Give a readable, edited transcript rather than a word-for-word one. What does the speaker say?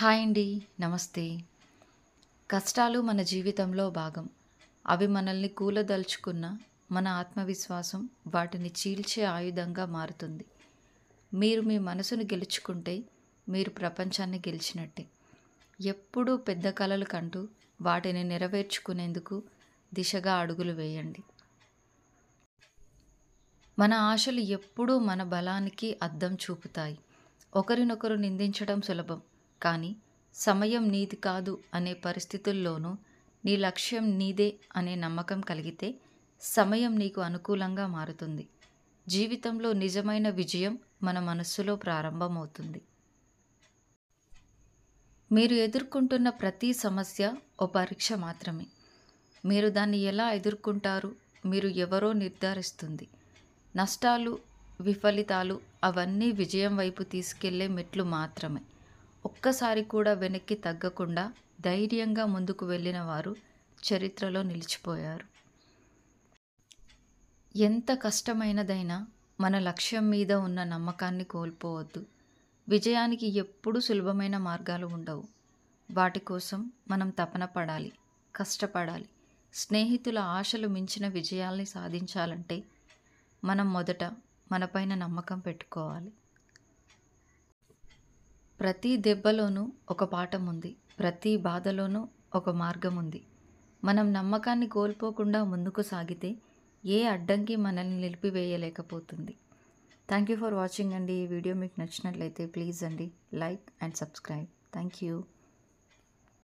Hi అండి. నమస్తే. కష్టాలు మన జీవితంలో భాగం. అవి మనల్ని కూలదలుచుకున్న మన ఆత్మవిశ్వాసం వాటిని చీల్చే ఆయుధంగా మారుతుంది. మీరు మీ మనసును గెలుచుకుంటే మీరు ప్రపంచాన్ని గెలిచినట్టే. ఎప్పుడూ పెద్ద కలలు కంటూ వాటిని నెరవేర్చుకునేందుకు దిశగా అడుగులు వేయండి. మన ఆశలు ఎప్పుడూ మన బలానికి అద్దం చూపుతాయి. ఒకరినొకరు నిందించడం సులభం. కానీ సమయం నీది కాదు అనే పరిస్థితుల్లోనూ నీ లక్ష్యం నీదే అనే నమ్మకం కలిగితే సమయం నీకు అనుకూలంగా మారుతుంది. జీవితంలో నిజమైన విజయం మన మనస్సులో ప్రారంభమవుతుంది. మీరు ఎదుర్కొంటున్న ప్రతి సమస్య ఓ పరీక్ష మాత్రమే. మీరు దాన్ని ఎలా ఎదుర్కొంటారు మీరు ఎవరో నిర్ధారిస్తుంది. నష్టాలు, విఫలితాలు అవన్నీ విజయం వైపు తీసుకెళ్లే మెట్లు మాత్రమే. ఒక్కసారి కూడా వెనక్కి తగ్గకుండా ధైర్యంగా ముందుకు వెళ్ళిన వారు చరిత్రలో నిలిచిపోయారు. ఎంత కష్టమైనదైనా మన లక్ష్యం మీద ఉన్న నమ్మకాన్ని కోల్పోవద్దు. విజయానికి ఎప్పుడూ సులభమైన మార్గాలు ఉండవు. వాటి కోసం మనం తపన పడాలి, కష్టపడాలి. స్నేహితుల ఆశలు మించిన విజయాల్ని సాధించాలంటే మనం మొదట మనపైన నమ్మకం పెట్టుకోవాలి. ప్రతి దెబ్బలోనూ ఒక పాఠం ఉంది. ప్రతి బాధలోనూ ఒక మార్గం ఉంది. మనం నమ్మకాన్ని కోల్పోకుండా ముందుకు సాగితే ఏ అడ్డంకి మనల్ని నిలిపివేయలేకపోతుంది. థ్యాంక్ యూ ఫర్ వాచింగ్ అండి. ఈ వీడియో మీకు నచ్చినట్లయితే ప్లీజ్ అండి like and subscribe. Thank you.